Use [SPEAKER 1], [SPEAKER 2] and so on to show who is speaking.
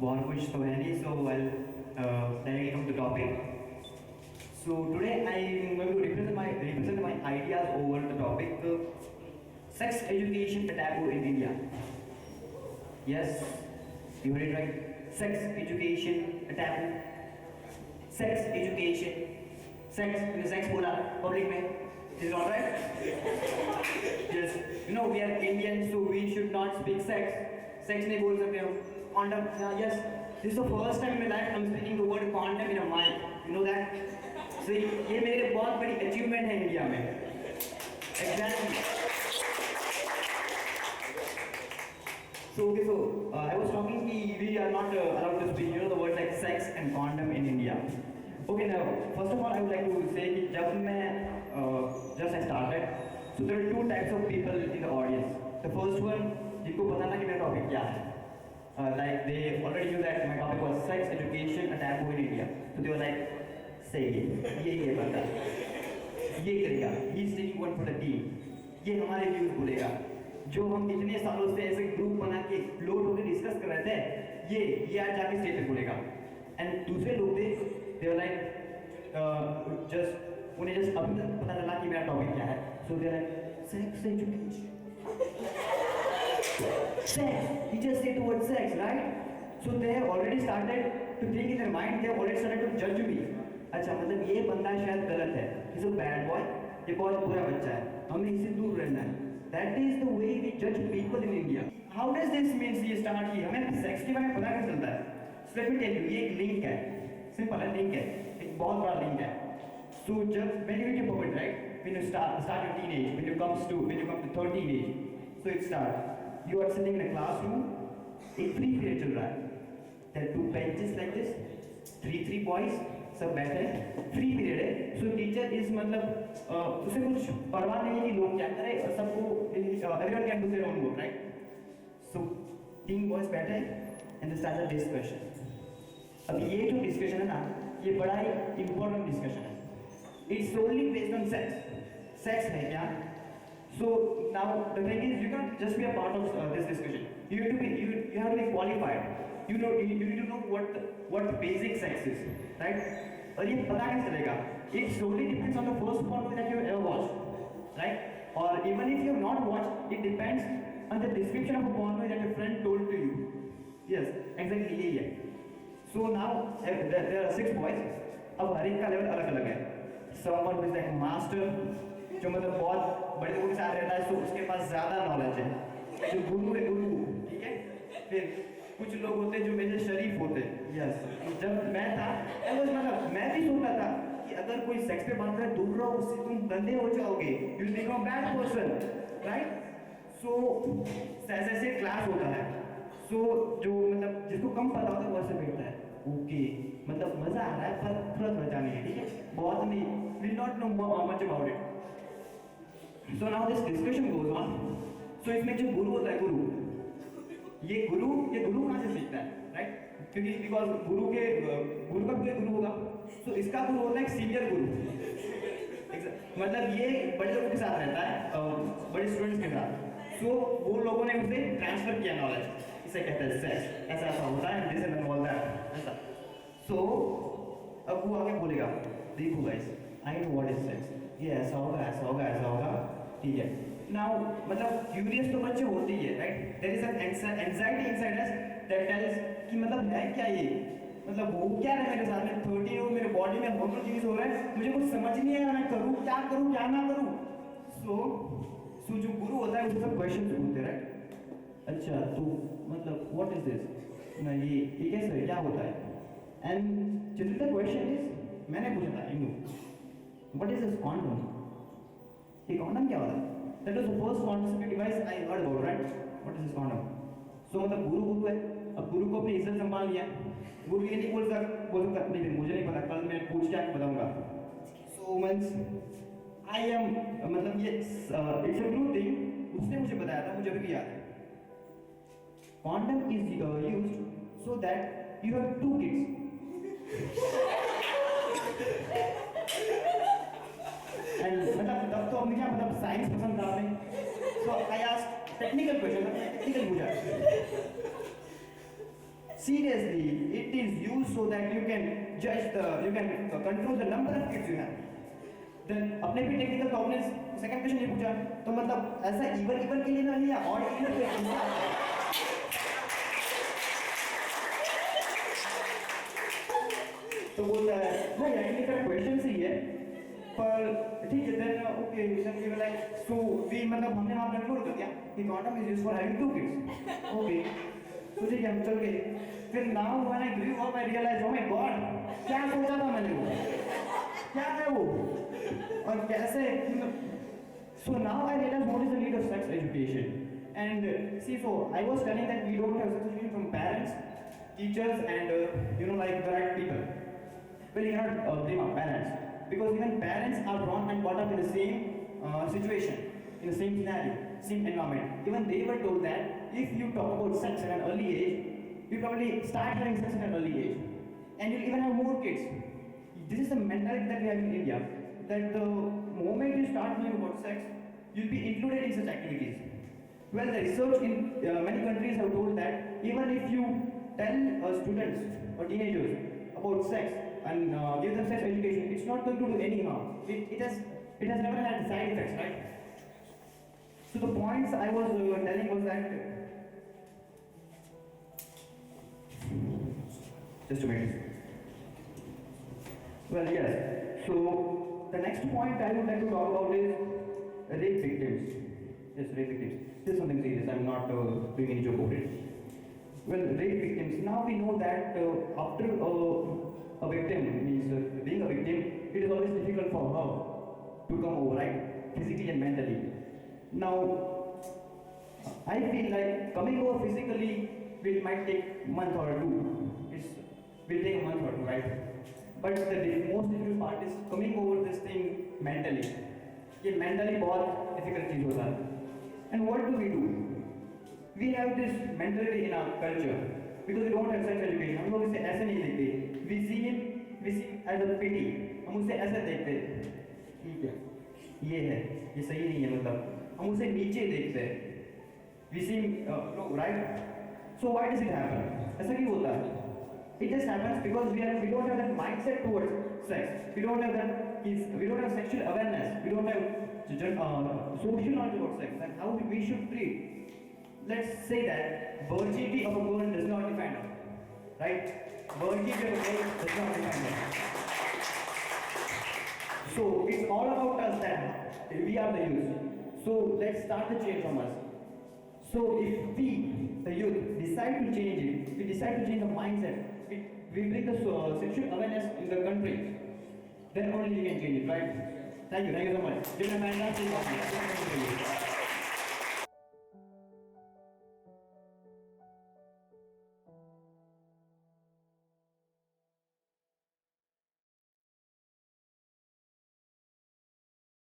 [SPEAKER 1] बहुत कुछ तो है नहीं, so I'll directly come to topic. So today I'm going to represent my ideas over the topic sex education the taboo in India. Yes, you heard it right. Sex education a taboo. Sex education. Sex बोला public में. Is it alright? Yes. You know we are Indians, so we should not speak sex. Sex नहीं बोल सकते हम. Condom. Yes. This is the first time in my life I'm speaking the word condom in a mic. You know that? So ये मेरे बहुत बड़ी achievement है India में. Exactly. So I was talking कि we are not allowed to speak, the words like sex and condom in India. Okay, now first of all I would like to say कि जब मैं just I started, so there are two types of people in the audience. The first one जिनको पता था कि मेरा topic क्या है. Like they already knew that my topic was sex education, a taboo in India. So they were like, say ये बंदा, ये करेगा, he is taking one for the team. ये हमारे views बोलेगा. जो हम इतने सालों से ऐसे ग्रुप बना के लोड होकर डिस्कस कर रहे थे, ये आज जाके स्टेज पे बोलेगा. एंड दूसरे लोग थे, दे वर लाइक उन्हें जस्ट अभी तक पता चला कि मेरा टॉपिक क्या है. So they are like sex education. Sex, he just said the word sex, right? So they have already started to think in their mind, they have already started to judge me. अच्छा मतलब ये बंदा शायद गलत है, he's a bad boy, ये बहुत बुरा बच्चा है, हमें इससे दूर रहना है. That is the way we judge people in India. How does this means ये start की हमें sex के बारे में पता कैसे चलता है? So let me tell you, ये एक link है, simple है link है, एक बहुत बड़ा link है. So जब when you hit your puberty, right? When you start your teenage, when you come to 13 age, so it starts. You are sitting in a classroom, एक free period चल रहा है. There are two benches like this, three boys, सब बैठे हैं, free period है. So teacher is मतलब उसे कुछ परवाह नहीं है कि लोग क्या करें और सबको everyone can do their own work, right? So तीन boys बैठे हैं and they start a discussion. अब ये जो discussion है ना, ये बड़ा ही important discussion है. It's solely based on sex. Sex है क्या? So now the thing is, you can't just be a part of this discussion. You have to be qualified. You need to know what the basic sex is, right? और ये पता कैसे चलेगा? It solely depends on the first porno that you have ever watched, right? Or even if you have not watched, it depends on the description of a porno that your friend told to you. Yes, exactly यही है. So now there are 6 boys. अब हर एक का level अलग-अलग है. Someone who is like master, जो मतलब बहुत बड़े लोगों के साथ रहता है, तो उसके पास ज़्यादा नॉलेज है. जो गुरु है गुरु, ठीक है? फिर कुछ लोग होते हैं जो मेरे शरीफ होते हैं. यस, जब मैं था मतलब मैं भी सोचता था कि अगर कोई सेक्स पे बात करे दूर रहो, उससे तुम गंदे हो जाओगे, you will become bad person, right? So ऐसे क्लास होता है. सो जो मतलब जिसको कम पता होता है वो ऐसे बैठता है. ओके, मतलब मजा आ रहा है पर थोड़ा जाने है, ठीक है? बहुत नहीं, will not know much about it. So now this discussion goes on. So इसमें जो गुरु होता है, ये गुरु कहाँ से सीखता है, राइट? क्योंकि बिकॉज गुरु का कोई गुरु होगा. सो इसका गुरु होता है एक सीनियर गुरु. मतलब ये बड़े लोगों के साथ रहता है, बड़े स्टूडेंट्स के साथ. सो वो लोगों ने उसे ट्रांसफर किया नॉलेज. इसे कहते हैं सेक्स. ऐसा होता है, दिस एंड ऑल दैट, ऐसा. सो अब वो आगे बोलेगा, देखो guys, I know what is sex. ये ऐसा होगा, ठीक है? नाउ मतलब क्यूरियस तो बच्चे होते ही है, right? There is an anxiety inside us that tells कि मतलब है क्या ये, मतलब वो क्या है मेरे साथ में. 13 हो, मेरे बॉडी में हार्मोनल चेंजेस हो रहा है, मुझे कुछ समझ नहीं आ रहा मैं करूं क्या ना करूं. सो जो गुरु होता है उससे सब क्वेश्चंस पूछते हैं, राइट? अच्छा तो मतलब व्हाट इज दिस, ना ये कैसे है, क्या होता है? एंड जनरल क्वेश्चन इज, मैंने पूछा था, you know what is this condom. ये कॉन्डम क्या होता है? That was the first contraceptive device I heard about, right? What is this condom? So मतलब गुरु है. अब गुरु को अपनी इज्जत संभाल लिया. गुरु ये नहीं बोल सकता नहीं, मुझे नहीं पता, कल मैं पूछ के आपको बताऊंगा. So means I am मतलब ये it's a true thing. उसने मुझे बताया था, मुझे अभी भी याद है. Condom is used so that you have 2 kids. And मतलब तब तो हमने क्या मतलब साइंस पसंद था हमें. So I asked technical question, technical पूछा. Seriously, it is used so that you can you can control the number of kids you have. Then अपने भी टेक्निकल तो आपने सेकंड क्वेश्चन ये पूछा, तो मतलब ऐसा इवन इवन के लिए ना है या ऑड इवन के लिए? तो बोलता है नहीं एक्चुअली का क्वेश्चन सही है, पर ठीक है then okay then we like so we मतलब हमने वहां कंक्लूड कर दिया कि quantum is used for having two kids. Okay तो ठीक है हम चल गए। फिर now when I grew up I realise oh my God क्या सोचा था मैंने, वो क्या है वो और कैसे। So now I realise what is the need of sex education and see so I was telling that we don't have sex education from parents teachers and like the right people. Well, you cannot blame our parents because even parents are born and brought up in the same situation, in the same scenario, same environment. Even they were told that if you talk about sex at an early age, you probably start having sex at an early age, and you'll even have more kids. This is the mentality that we have in India. That the moment you start knowing about sex, you'll be included in such activities. Well, the research in many countries have told that even if you tell students or teenagers about sex and give them sex education, it's not going to do any harm. It has never had side effects, right? So the points I was telling was that just a minute. Well, yes. So the next point I would like to talk about is rape victims. Yes, rape victims. This is something serious. I'm not doing any joke about it. Well, rape victims. Now we know that after a victim means being a victim, it is always difficult for her to come over, right? Physically and mentally. Now, I feel like coming over physically might take a month or two. Will take a month or two, right? But the most difficult part is coming over this thing mentally. ये mentally बहुत difficult चीज होता है. And what do? We have this mentality in our culture because we don't have sex education. हम लोग इसे ऐसे नहीं देखते. We see him as a pity. हम उसे ऐसे देखते हैं. ठीक है, ये है, ये सही नहीं है मतलब. हम उसे नीचे देखते हैं. We see him, no, right? So why does it happen? ऐसा क्यों होता है? It just happens because we don't have that mindset towards sex. We don't have sexual awareness. We don't have social knowledge about sex and how we should treat. Let's say that virginity of a girl does not define her, right? Virginity of a girl does not define her. So it's all about us that we are the youth. So let's start the change from us. So if we, the youth, decide to change it, we decide to change the mindset, we bring the sexual awareness in the country, then only we can change it, right? Thank you so much. It's been a fantastic talk.